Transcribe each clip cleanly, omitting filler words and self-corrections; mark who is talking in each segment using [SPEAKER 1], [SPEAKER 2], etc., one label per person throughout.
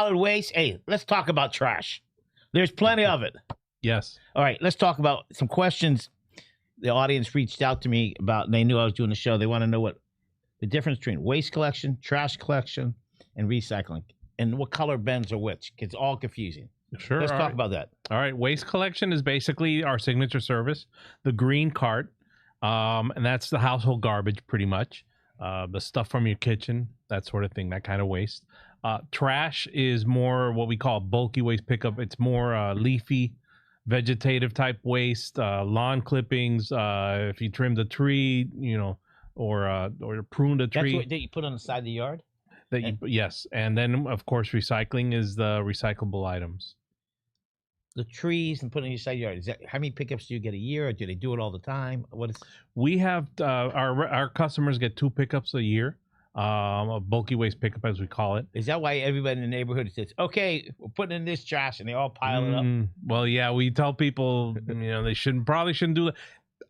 [SPEAKER 1] solid waste. Hey, let's talk about trash. There's plenty of it.
[SPEAKER 2] Yes.
[SPEAKER 1] All right, let's talk about some questions. The audience reached out to me about, and they knew I was doing the show. They want to know what the difference between waste collection, trash collection, and recycling, and what color bins are which. It's all confusing.
[SPEAKER 2] Sure.
[SPEAKER 1] Let's talk about that.
[SPEAKER 2] All right. Waste collection is basically our signature service, the green cart, and that's the household garbage, pretty much. The stuff from your kitchen, that sort of thing, that kind of waste. Trash is more what we call bulky waste pickup. It's more leafy, vegetative type waste, lawn clippings. If you trimmed a tree, or pruned a tree.
[SPEAKER 1] That's what you put on the side of the yard?
[SPEAKER 2] Yes. And then, of course, recycling is the recyclable items.
[SPEAKER 1] The trees and putting on your side of the yard. Is that, how many pickups do you get a year, or do they do it all the time?
[SPEAKER 2] We have our customers get 2 pickups a year. A bulky waste pickup, as we call it.
[SPEAKER 1] Is that why everybody in the neighborhood says, okay, we're putting in this trash, and they all pile it up?
[SPEAKER 2] Well, yeah, we tell people, they probably shouldn't do that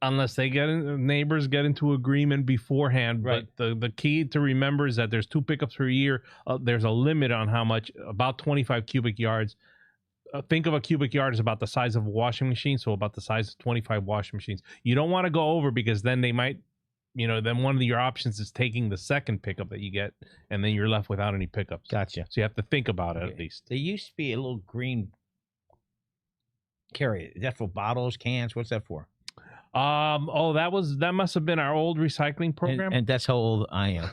[SPEAKER 2] unless they neighbors get into agreement beforehand.
[SPEAKER 1] Right.
[SPEAKER 2] But the key to remember is that there's 2 pickups per year. There's a limit on how much, about 25 cubic yards. Think of a cubic yard as about the size of a washing machine, so about the size of 25 washing machines. You don't want to go over, because then they might, then one of your options is taking the second pickup that you get, and then you're left without any pickups.
[SPEAKER 1] Gotcha.
[SPEAKER 2] So you have to think about it at least.
[SPEAKER 1] There used to be a little green carrier. Is that for bottles, cans? What's that for?
[SPEAKER 2] That must have been our old recycling program.
[SPEAKER 1] And that's how old I am.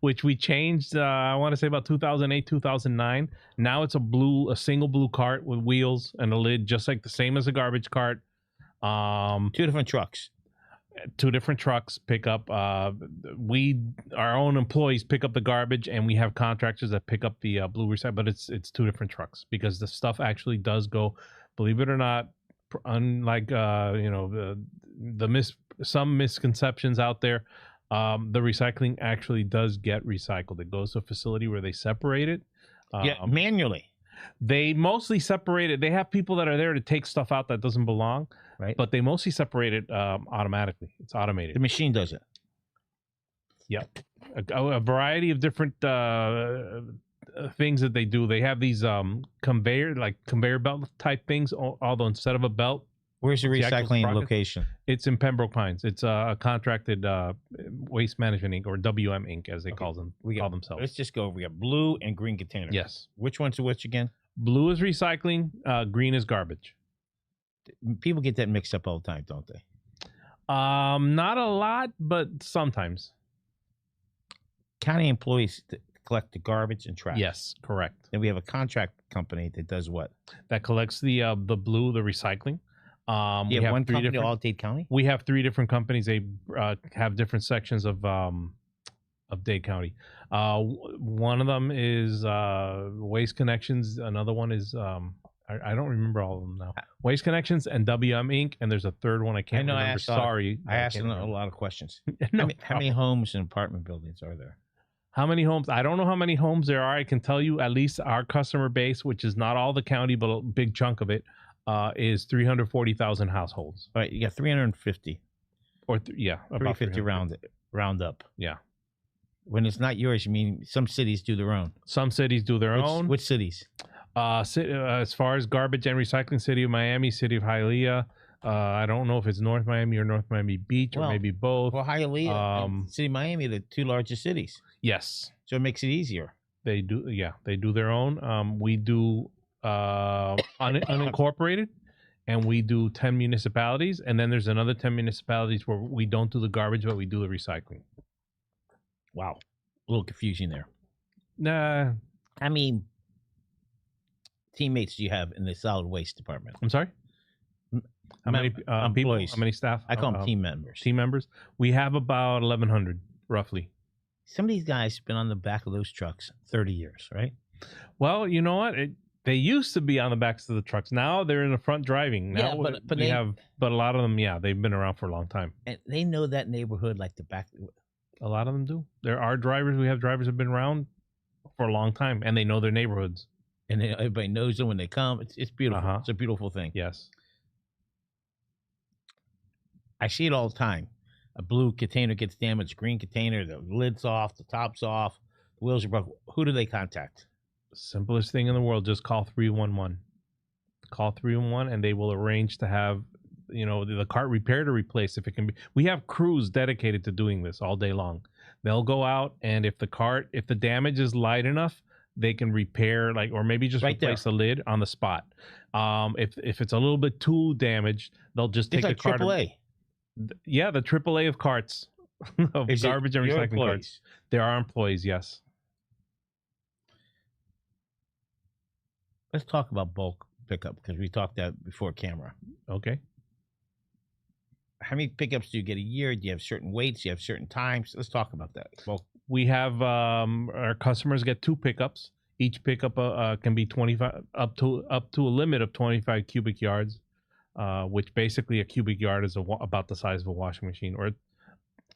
[SPEAKER 2] Which we changed, I want to say about 2008, 2009. Now it's a single blue cart with wheels and a lid, just like the same as a garbage cart.
[SPEAKER 1] 2 different trucks.
[SPEAKER 2] 2 different trucks pick up. Our own employees pick up the garbage, and we have contractors that pick up the blue recycle. But it's 2 different trucks, because the stuff actually does go, believe it or not, unlike some misconceptions out there. The recycling actually does get recycled. It goes to a facility where they separate it.
[SPEAKER 1] Manually.
[SPEAKER 2] They mostly separate it. They have people that are there to take stuff out that doesn't belong,
[SPEAKER 1] right?
[SPEAKER 2] But they mostly separate it automatically. It's automated.
[SPEAKER 1] The machine does it.
[SPEAKER 2] Yep. A variety of different things that they do. They have these conveyor belt type things, although instead of a belt.
[SPEAKER 1] Where's the recycling location?
[SPEAKER 2] It's in Pembroke Pines. It's a contracted Waste Management Inc., or WM Inc., as they call themselves.
[SPEAKER 1] Let's just go over. We got blue and green containers.
[SPEAKER 2] Yes.
[SPEAKER 1] Which one's which again?
[SPEAKER 2] Blue is recycling. Green is garbage.
[SPEAKER 1] People get that mixed up all the time, don't they?
[SPEAKER 2] Not a lot, but sometimes.
[SPEAKER 1] County employees collect the garbage and trash.
[SPEAKER 2] Yes, correct.
[SPEAKER 1] Then we have a contract company that does what?
[SPEAKER 2] That collects the blue, the recycling.
[SPEAKER 1] We have one company, all Dade County?
[SPEAKER 2] We have 3 different companies. They have different sections of Dade County. One of them is Waste Connections. Another one is I don't remember all of them now. Waste Connections and WM Inc. And there's a third one I can't remember.
[SPEAKER 1] I asked a lot of questions. How many homes and apartment buildings are there?
[SPEAKER 2] How many homes? I don't know how many homes there are. I can tell you at least our customer base, which is not all the county, but a big chunk of it, is 340,000 households.
[SPEAKER 1] All right, you got 350.
[SPEAKER 2] About
[SPEAKER 1] 350 round up.
[SPEAKER 2] Yeah.
[SPEAKER 1] When it's not yours, you mean some cities do their own?
[SPEAKER 2] Some cities do their own.
[SPEAKER 1] Which cities?
[SPEAKER 2] As far as garbage and recycling, city of Miami, city of Hialeah. I don't know if it's North Miami or North Miami Beach, or maybe both.
[SPEAKER 1] Well, Hialeah and city of Miami are the 2 largest cities.
[SPEAKER 2] Yes.
[SPEAKER 1] So it makes it easier.
[SPEAKER 2] They do. Yeah, they do their own. We do unincorporated, and we do 10 municipalities, and then there's another 10 municipalities where we don't do the garbage, but we do the recycling.
[SPEAKER 1] Wow, a little confusing there.
[SPEAKER 2] Nah.
[SPEAKER 1] How many teammates do you have in the solid waste department?
[SPEAKER 2] I'm sorry? How many employees? How many staff?
[SPEAKER 1] I call them team members.
[SPEAKER 2] Team members? We have about 1,100, roughly.
[SPEAKER 1] Some of these guys have been on the back of those trucks 30 years, right?
[SPEAKER 2] Well, you know what? They used to be on the backs of the trucks. Now they're in the front driving. Now but a lot of them, they've been around for a long time.
[SPEAKER 1] And they know that neighborhood like the back.
[SPEAKER 2] A lot of them do. There are drivers. We have drivers who have been around for a long time, and they know their neighborhoods.
[SPEAKER 1] And everybody knows them when they come. It's beautiful. It's a beautiful thing.
[SPEAKER 2] Yes.
[SPEAKER 1] I see it all the time. A blue container gets damaged, green container, the lid's off, the top's off, the wheels are broken. Who do they contact?
[SPEAKER 2] Simplest thing in the world. Just call 311. Call 311, and they will arrange to have the cart repaired or replaced if it can be. We have crews dedicated to doing this all day long. They'll go out, and if the damage is light enough, they can repair, or maybe just
[SPEAKER 1] Right
[SPEAKER 2] replace
[SPEAKER 1] there.
[SPEAKER 2] the lid on the spot. If it's a little bit too damaged, they'll just take
[SPEAKER 1] It's like
[SPEAKER 2] the cart.
[SPEAKER 1] AAA.
[SPEAKER 2] Yeah, the AAA of carts of
[SPEAKER 1] Is it
[SPEAKER 2] garbage and
[SPEAKER 1] your
[SPEAKER 2] recycling carts.
[SPEAKER 1] employees?
[SPEAKER 2] There are employees, yes.
[SPEAKER 1] Let's talk about bulk pickup because we talked that before camera.
[SPEAKER 2] Okay.
[SPEAKER 1] How many pickups do you get a year? Do you have certain weights? Do you have certain times? Let's talk about that. Bulk.
[SPEAKER 2] We have our customers get 2 pickups. Each pickup can be 25 up to a limit of 25 cubic yards, which basically a cubic yard is about the size of a washing machine, or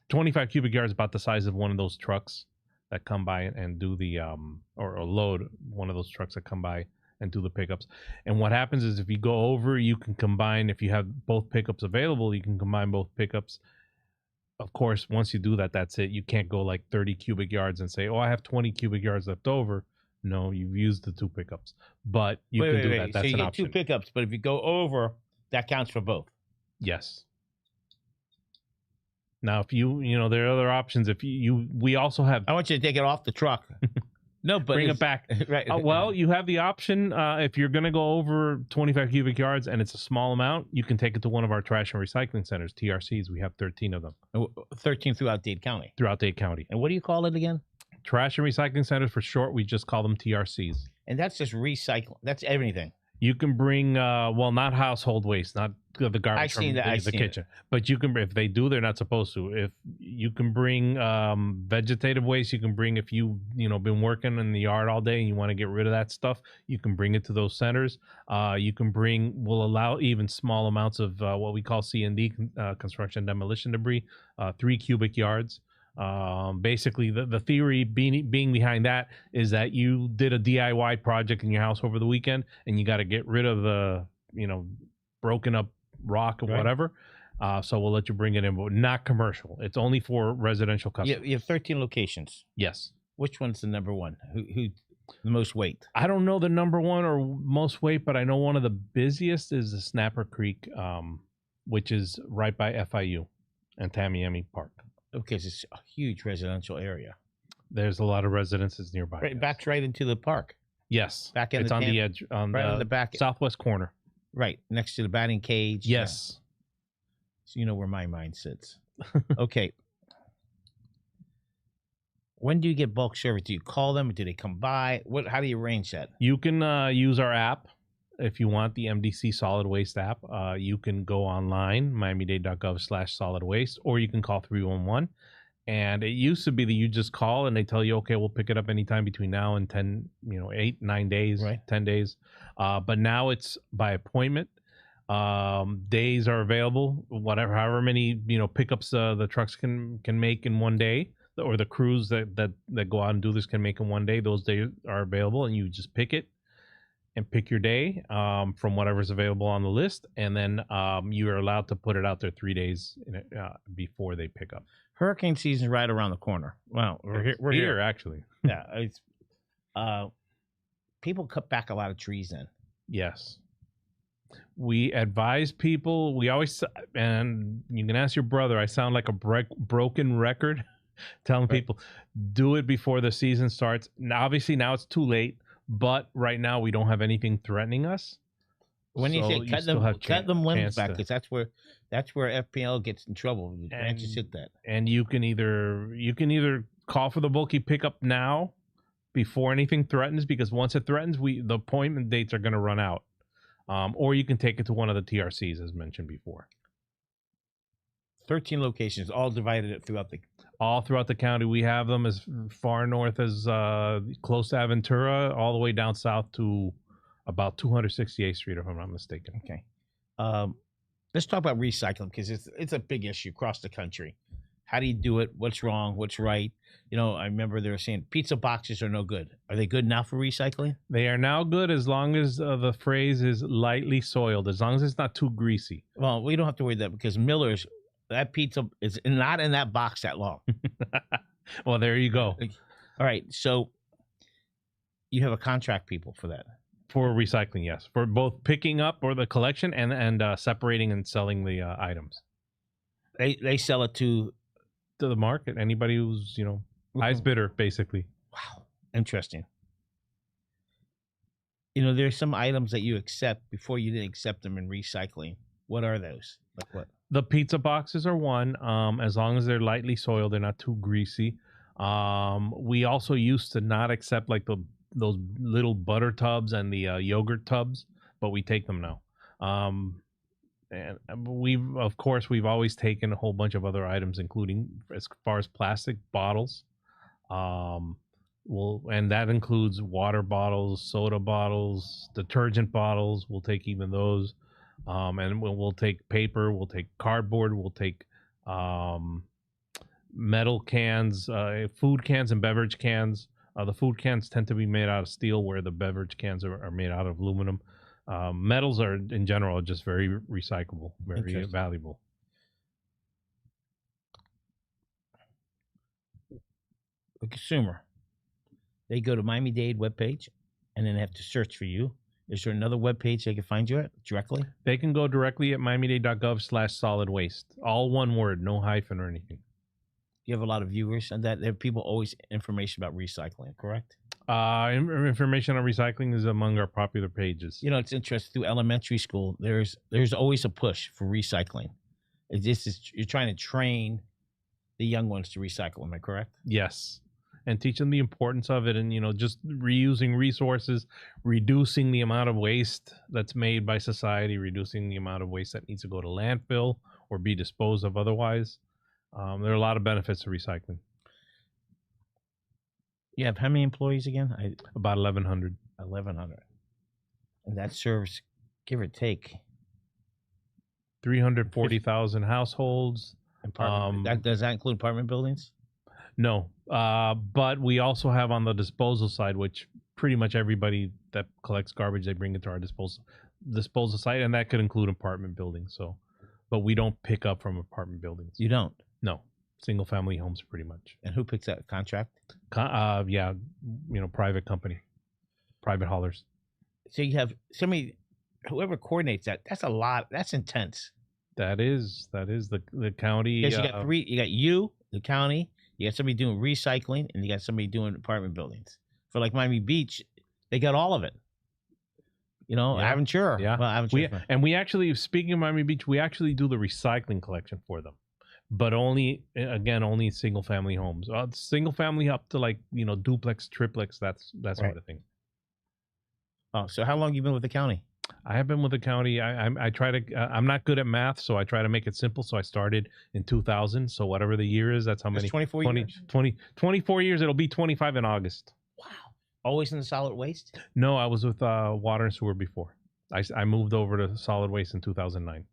[SPEAKER 2] 25 cubic yards about the size of one of those trucks that come by and do the or load one of those trucks that come by and do the pickups. And what happens is if you go over, you can combine. If you have both pickups available, you can combine both pickups. Of course, once you do that, that's it. You can't go like 30 cubic yards and say, oh, I have 20 cubic yards left over. No, you've used the 2 pickups, but you can do that. That's
[SPEAKER 1] so you
[SPEAKER 2] an
[SPEAKER 1] get
[SPEAKER 2] option.
[SPEAKER 1] 2 pickups, but if you go over, that counts for both.
[SPEAKER 2] Yes. Now, if there are other options. If we also have.
[SPEAKER 1] I want you to take it off the truck. No, but
[SPEAKER 2] bring it back.
[SPEAKER 1] Right.
[SPEAKER 2] Well, you have the option. If you're going to go over 25 cubic yards and it's a small amount, you can take it to one of our trash and recycling centers, TRCs. We have 13 of them.
[SPEAKER 1] 13 throughout Dade County.
[SPEAKER 2] Throughout Dade County.
[SPEAKER 1] And what do you call it again?
[SPEAKER 2] Trash and recycling centers for short. We just call them TRCs.
[SPEAKER 1] And that's just recycling. That's everything.
[SPEAKER 2] You can bring, not household waste, not the garbage from the kitchen. But you can, if they do, they're not supposed to. If you can bring vegetative waste, you can bring, if you've been working in the yard all day and you want to get rid of that stuff, you can bring it to those centers. You can bring, we'll allow even small amounts of what we call C&D, construction demolition debris, 3 cubic yards. Basically the theory being behind that is that you did a DIY project in your house over the weekend and you got to get rid of the broken up rock or whatever, so we'll let you bring it in, but not commercial. It's only for residential customers.
[SPEAKER 1] You have 13 locations.
[SPEAKER 2] Yes. Which
[SPEAKER 1] one's the number one? Who the most weight?
[SPEAKER 2] I don't know the number one or most weight, but I know one of the busiest is the Snapper Creek, which is right by FIU and Tamiami Park.
[SPEAKER 1] Because it's a huge residential area.
[SPEAKER 2] There's a lot of residences nearby.
[SPEAKER 1] Right, backs right into the park.
[SPEAKER 2] Yes,
[SPEAKER 1] back in
[SPEAKER 2] it's on the edge, on the back, southwest corner.
[SPEAKER 1] Right, next to the batting cage.
[SPEAKER 2] Yes.
[SPEAKER 1] Yeah. So you know where my mind sits. Okay. When do you get bulk service? Do you call them? Do they come by? How do you arrange that?
[SPEAKER 2] You can use our app. If you want the MDC Solid Waste app, you can go online, miamidade.gov/solid waste, or you can call 311. And it used to be that you just call and they tell you, okay, we'll pick it up anytime between now and 8, 9 days,
[SPEAKER 1] right.
[SPEAKER 2] 10 days. But now it's by appointment. Days are available, however many, pickups the trucks can make in one day, or the crews that go out and do this can make in one day. Those days are available and you just pick it. And pick your day from whatever's available on the list, and then you are allowed to put it out there 3 days before they pick up.
[SPEAKER 1] Hurricane season right around the corner. Well, we're here
[SPEAKER 2] actually.
[SPEAKER 1] Yeah, it's people cut back a lot of trees then.
[SPEAKER 2] Yes, we advise people. We always, and you can ask your brother. I sound like a broken record, telling people do it before the season starts. Now, obviously, now it's too late. But right now we don't have anything threatening us.
[SPEAKER 1] When you say cut them limbs back, because that's where FPL gets in trouble. Branches hit that.
[SPEAKER 2] And you can either call for the bulky pickup now before anything threatens, because once it threatens, the appointment dates are going to run out. Or you can take it to one of the TRCs, as mentioned before.
[SPEAKER 1] 13 locations, all divided throughout the
[SPEAKER 2] county. We have them as far north as close to Aventura, all the way down south to about 268th Street, if I'm not mistaken.
[SPEAKER 1] Okay. Let's talk about recycling, because it's a big issue across the country. How do you do it? What's wrong? What's right? I remember they were saying pizza boxes are no good. Are they good now for recycling?
[SPEAKER 2] They are now good as long as the phrase is lightly soiled, as long as it's not too greasy.
[SPEAKER 1] Well, we don't have to worry that, because Miller's, that pizza is not in that box that long.
[SPEAKER 2] Well, there you go.
[SPEAKER 1] All right. So You have a contract people for that.
[SPEAKER 2] For recycling, yes, for both picking up or the collection and separating and selling the items
[SPEAKER 1] They sell it to
[SPEAKER 2] the market. Anybody who's highest bidder, basically.
[SPEAKER 1] Wow, interesting. There's some items that you accept before you didn't accept them in recycling. What are those? Like what?
[SPEAKER 2] The pizza boxes are one. As long as they're lightly soiled, they're not too greasy. We also used to not accept like those little butter tubs and the yogurt tubs, but we take them now. And we've always taken a whole bunch of other items, including as far as plastic bottles. And that includes water bottles, soda bottles, detergent bottles. We'll take even those. And we'll take paper, we'll take cardboard, we'll take metal cans, food cans and beverage cans. The food cans tend to be made out of steel, where the beverage cans are made out of aluminum. Metals are, in general, just very recyclable, very valuable.
[SPEAKER 1] The consumer, they go to Miami-Dade webpage, and then they have to search for you. Is there another webpage they can find you at directly?
[SPEAKER 2] They can go directly at miamidade.gov/solid waste. All one word, no hyphen or anything.
[SPEAKER 1] You have a lot of viewers, and that there are people always information about recycling, correct?
[SPEAKER 2] Information on recycling is among our popular pages.
[SPEAKER 1] It's interesting. Through elementary school, there's always a push for recycling. You're trying to train the young ones to recycle. Am I correct?
[SPEAKER 2] Yes. And teach them the importance of it, and just reusing resources, reducing the amount of waste that's made by society, reducing the amount of waste that needs to go to landfill or be disposed of otherwise. There are a lot of benefits to recycling.
[SPEAKER 1] You have how many employees again?
[SPEAKER 2] About 1,100.
[SPEAKER 1] 1,100, and that serves, give or take,
[SPEAKER 2] 340,000 households.
[SPEAKER 1] Does that include apartment buildings?
[SPEAKER 2] No, but we also have on the disposal side, which pretty much everybody that collects garbage, they bring it to our disposal site, and that could include apartment buildings. So, but we don't pick up from apartment buildings.
[SPEAKER 1] You don't?
[SPEAKER 2] No, single family homes pretty much.
[SPEAKER 1] And who picks that contract?
[SPEAKER 2] Yeah, private company, private haulers.
[SPEAKER 1] So you have somebody, whoever coordinates that. That's a lot. That's intense.
[SPEAKER 2] That is the county.
[SPEAKER 1] Because you got three. You got the county. You got somebody doing recycling, and you got somebody doing apartment buildings. For like Miami Beach, they got all of it. Aventura.
[SPEAKER 2] Yeah.
[SPEAKER 1] Well, Aventura.
[SPEAKER 2] We actually, speaking of Miami Beach, we actually do the recycling collection for them, but only single family homes. Single family up to duplex, triplex, that sort of thing.
[SPEAKER 1] Oh, so how long have you been with the county?
[SPEAKER 2] I have been with the county. I try to. I'm not good at math, so I try to make it simple. So I started in 2000. So whatever the year is, that's how many.
[SPEAKER 1] 24 years.
[SPEAKER 2] 24 years. It'll be 25 in August.
[SPEAKER 1] Wow. Always in the solid waste?
[SPEAKER 2] No, I was with water and sewer before. I moved over to solid waste in 2009.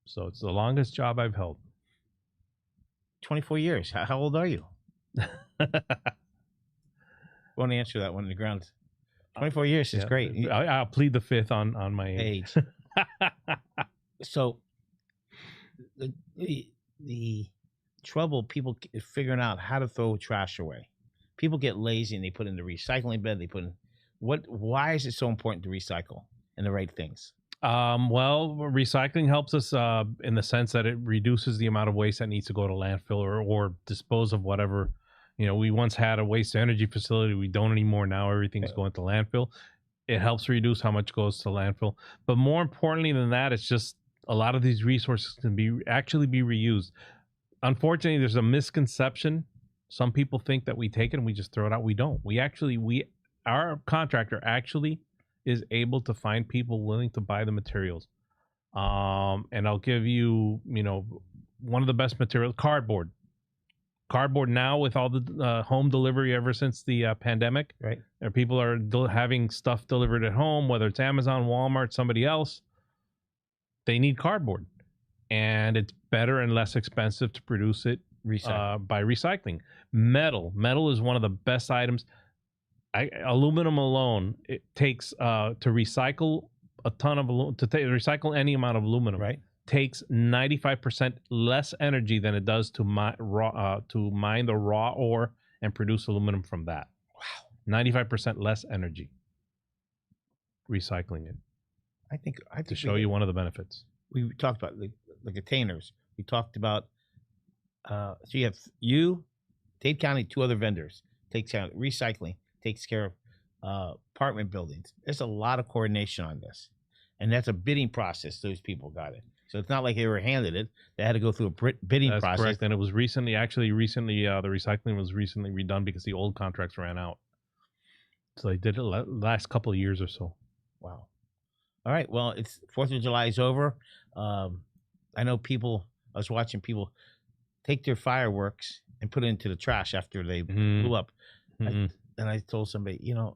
[SPEAKER 2] So it's the longest job I've held.
[SPEAKER 1] 24 years. How old are you? Won't answer that one in the ground. 24 years is great.
[SPEAKER 2] I'll plead the fifth on my age.
[SPEAKER 1] So the trouble people figuring out how to throw trash away. People get lazy and they put in the recycling bin. They put in why is it so important to recycle and the right things?
[SPEAKER 2] Well, recycling helps us in the sense that it reduces the amount of waste that needs to go to landfill or dispose of whatever. We once had a waste energy facility. We don't anymore. Now everything's going to landfill. It helps reduce how much goes to landfill. But more importantly than that, it's just a lot of these resources can actually be reused. Unfortunately, there's a misconception. Some people think that we take it and we just throw it out. We don't. Our contractor actually is able to find people willing to buy the materials. And I'll give you, one of the best materials, cardboard. Cardboard now with all the home delivery ever since the pandemic,
[SPEAKER 1] right?
[SPEAKER 2] People are having stuff delivered at home, whether it's Amazon, Walmart, somebody else. They need cardboard, and it's better and less expensive to produce it by recycling. Metal is one of the best items. Aluminum alone, it takes to recycle a ton of recycle any amount of aluminum,
[SPEAKER 1] right?
[SPEAKER 2] Takes 95% less energy than it does to mine the raw ore and produce aluminum from that.
[SPEAKER 1] Wow.
[SPEAKER 2] 95% less energy recycling it.
[SPEAKER 1] I think
[SPEAKER 2] To show you one of the benefits.
[SPEAKER 1] We talked about the containers. We talked about so you have Dade County, 2 other vendors takes care of recycling, takes care of apartment buildings. There's a lot of coordination on this, and that's a bidding process. Those people got it, so it's not like they were handed it. They had to go through a bidding
[SPEAKER 2] That's
[SPEAKER 1] process.
[SPEAKER 2] correct, and it was recently, the recycling was recently redone because the old contracts ran out. So they did it last couple of years or so.
[SPEAKER 1] Wow. All right. Well, it's 4th of July is over. I know people. I was watching people take their fireworks and put it into the trash after they blew up. And I told somebody, why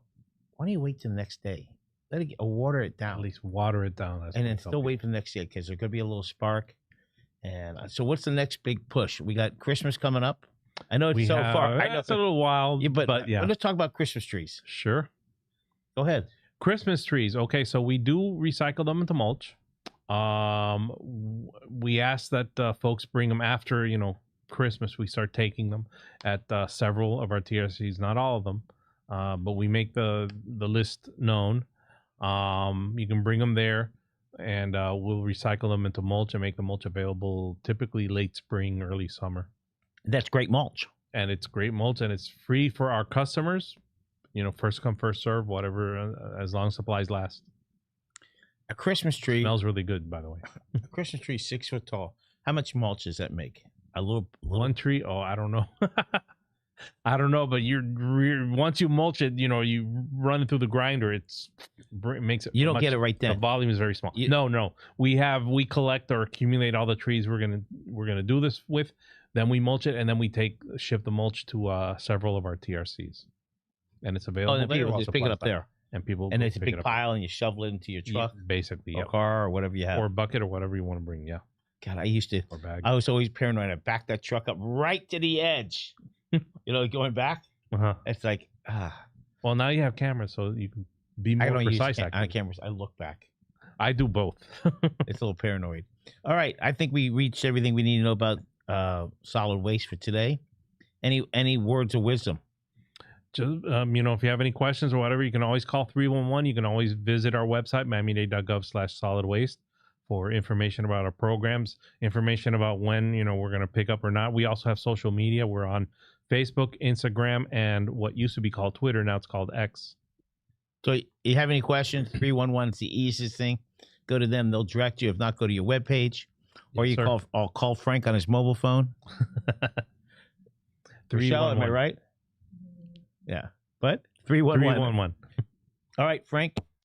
[SPEAKER 1] don't you wait till the next day? Let it water it down.
[SPEAKER 2] At least water it down.
[SPEAKER 1] And then still wait for the next day because there's going to be a little spark. And so what's the next big push? We got Christmas coming up. I know it's far. I know
[SPEAKER 2] it's a little wild, but yeah.
[SPEAKER 1] Let's talk about Christmas trees.
[SPEAKER 2] Sure.
[SPEAKER 1] Go ahead.
[SPEAKER 2] Christmas trees. Okay, so we do recycle them into mulch. We ask that folks bring them after, Christmas. We start taking them at several of our TRCs, not all of them, but we make the list known. You can bring them there, and we'll recycle them into mulch and make the mulch available typically late spring, early summer.
[SPEAKER 1] That's great mulch.
[SPEAKER 2] And it's great mulch, and it's free for our customers. First come, first serve, whatever, as long as supplies last.
[SPEAKER 1] A Christmas tree
[SPEAKER 2] smells really good, by the way.
[SPEAKER 1] A Christmas tree 6 foot tall. How much mulch does that make? A little
[SPEAKER 2] one tree? Oh, I don't know. I don't know, but once you mulch it, you run it through the grinder. It makes it.
[SPEAKER 1] You don't get it right then.
[SPEAKER 2] The volume is very small. No. We collect or accumulate all the trees we're gonna do this with. Then we mulch it, and then we ship the mulch to several of our TRCs, and it's available.
[SPEAKER 1] And people just pick it up there,
[SPEAKER 2] and
[SPEAKER 1] it's a big pile, and you shovel it into your truck,
[SPEAKER 2] basically,
[SPEAKER 1] or car, or whatever you have,
[SPEAKER 2] or bucket, or whatever you want to bring. Yeah.
[SPEAKER 1] God, I was always paranoid. I backed that truck up right to the edge. Going back. It's like
[SPEAKER 2] Well, now you have cameras, so you can be more precise.
[SPEAKER 1] On cameras, I look back.
[SPEAKER 2] I do both.
[SPEAKER 1] It's a little paranoid. All right, I think we reached everything we need to know about solid waste for today. Any words of wisdom?
[SPEAKER 2] Just if you have any questions or whatever, you can always call 311. You can always visit our website, miamidade.gov/solidwaste, for information about our programs, information about when we're going to pick up or not. We also have social media. We're on Facebook, Instagram, and what used to be called Twitter. Now it's called X.
[SPEAKER 1] So you have any questions? 311 is the easiest thing. Go to them. They'll direct you. If not, go to your webpage. Or you call Frank on his mobile phone. Michelle, am I right? Yeah. But 311.
[SPEAKER 2] 311.
[SPEAKER 1] All right, Frank.